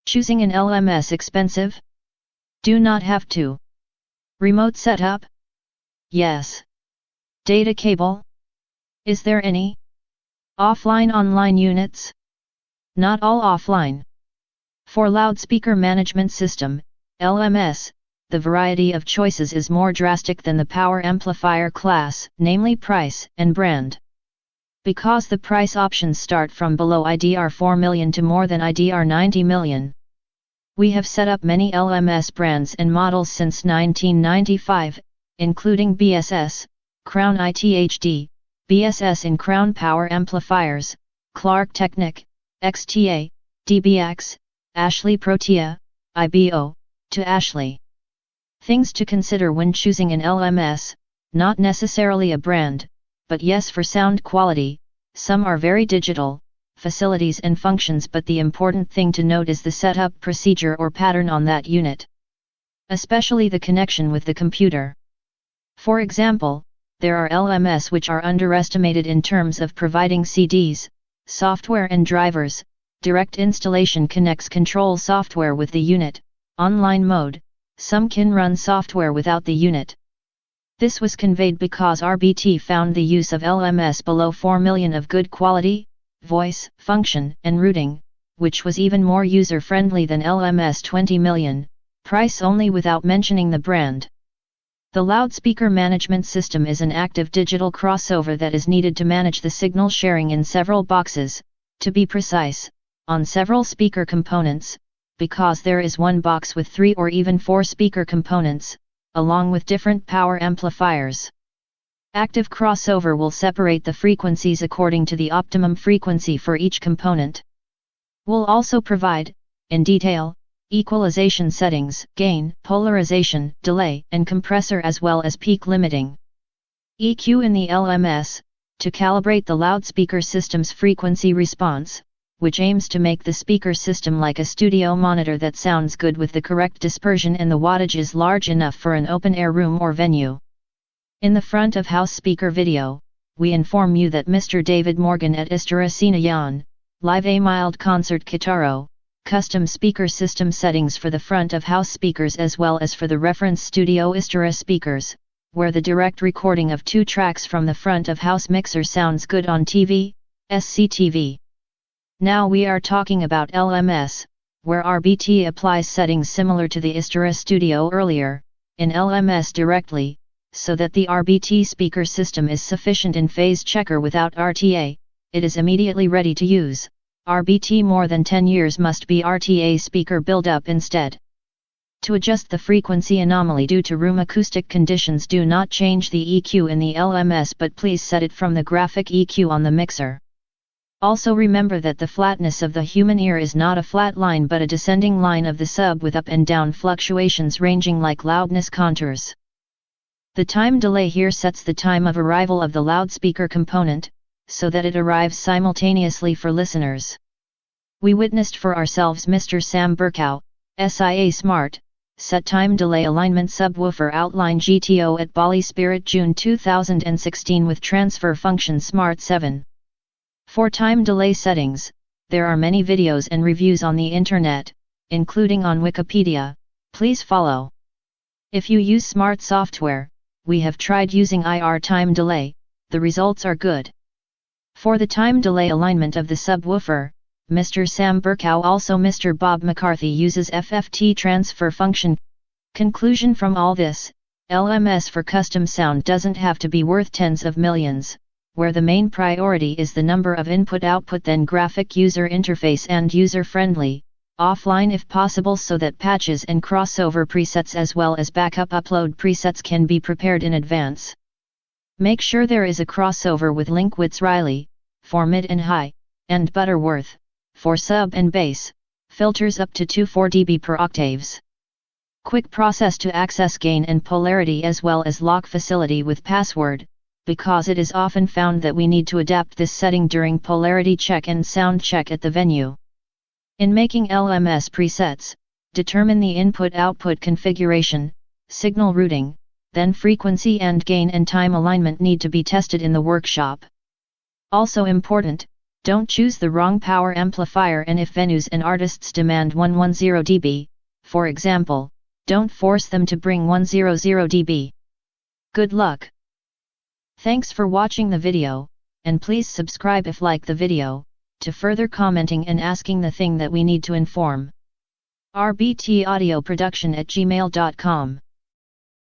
Choosing an LMS expensive? Do not have to. Remote setup? Yes. Data cable? Is there any? Offline online units? Not all offline. For loudspeaker management system, LMS, the variety of choices is more drastic than the power amplifier class, namely price and brand. Because the price options start from below IDR 4 million to more than IDR 90 million. We have set up many LMS brands and models since 1995, including BSS, Crown ITHD, BSS in Crown Power Amplifiers, Clark Technic, XTA, DBX, Ashley Protea, IBO, to Ashley. Things to consider when choosing an LMS, not necessarily a brand, but yes for sound quality. Some are very digital, facilities and functions, but the important thing to note is the setup procedure or pattern on that unit. Especially the connection with the computer. For example, there are LMS which are underestimated in terms of providing CDs, software and drivers. Direct installation connects control software with the unit, online mode. Some can run software without the unit. This was conveyed because RBT found the use of LMS below 4 million of good quality, voice, function, and routing, which was even more user-friendly than LMS 20 million, price only without mentioning the brand. The loudspeaker management system is an active digital crossover that is needed to manage the signal sharing in several boxes, to be precise, on several speaker components, because there is one box with 3 or even 4 speaker components, along with different power amplifiers. Active crossover will separate the frequencies according to the optimum frequency for each component. Will also provide, in detail, equalization settings, gain, polarization, delay, and compressor as well as peak limiting. EQ in the LMS, to calibrate the loudspeaker system's frequency response, which aims to make the speaker system like a studio monitor that sounds good with the correct dispersion and the wattage is large enough for an open-air room or venue. In the front of house speaker video, we inform you that Mr. David Morgan at Istara Senayan, live a mild concert Kitaro, custom speaker system settings for the front of house speakers as well as for the reference studio Istara speakers, where the direct recording of 2 tracks from the front of house mixer sounds good on TV, SCTV. Now we are talking about LMS, where RBT applies settings similar to the Istara Studio earlier, in LMS directly, so that the RBT speaker system is sufficient in phase checker without RTA, it is immediately ready to use. RBT more than 10 years must be RTA speaker build-up instead. To adjust the frequency anomaly due to room acoustic conditions, do not change the EQ in the LMS but please set it from the graphic EQ on the mixer. Also remember that the flatness of the human ear is not a flat line but a descending line of the sub with up and down fluctuations ranging like loudness contours. The time delay here sets the time of arrival of the loudspeaker component, so that it arrives simultaneously for listeners. We witnessed for ourselves Mr. Sam Burkow, SIA Smart, set time delay alignment subwoofer outline GTO at Bali Spirit June 2016 with transfer function Smart 7. For time delay settings, there are many videos and reviews on the internet, including on Wikipedia, please follow. If you use smart software, we have tried using IR time delay, the results are good. For the time delay alignment of the subwoofer, Mr. Sam Burkow also Mr. Bob McCarthy uses FFT transfer function. Conclusion from all this, LMS for custom sound doesn't have to be worth tens of millions, where the main priority is the number of input-output then graphic user interface and user-friendly, offline if possible so that patches and crossover presets as well as backup upload presets can be prepared in advance. Make sure there is a crossover with Linkwitz Riley, for mid and high, and Butterworth, for sub and bass, filters up to 24 dB per octaves. Quick process to access gain and polarity as well as lock facility with password, because it is often found that we need to adapt this setting during polarity check and sound check at the venue. In making LMS presets, determine the input-output configuration, signal routing, then frequency and gain and time alignment need to be tested in the workshop. Also important, Don't choose the wrong power amplifier, and if venues and artists demand 110 dB, for example, don't force them to bring 100 dB. Good luck! Thanks for watching the video, and please subscribe if like the video, to further commenting and asking the thing that we need to inform. rbtaudio production@gmail.com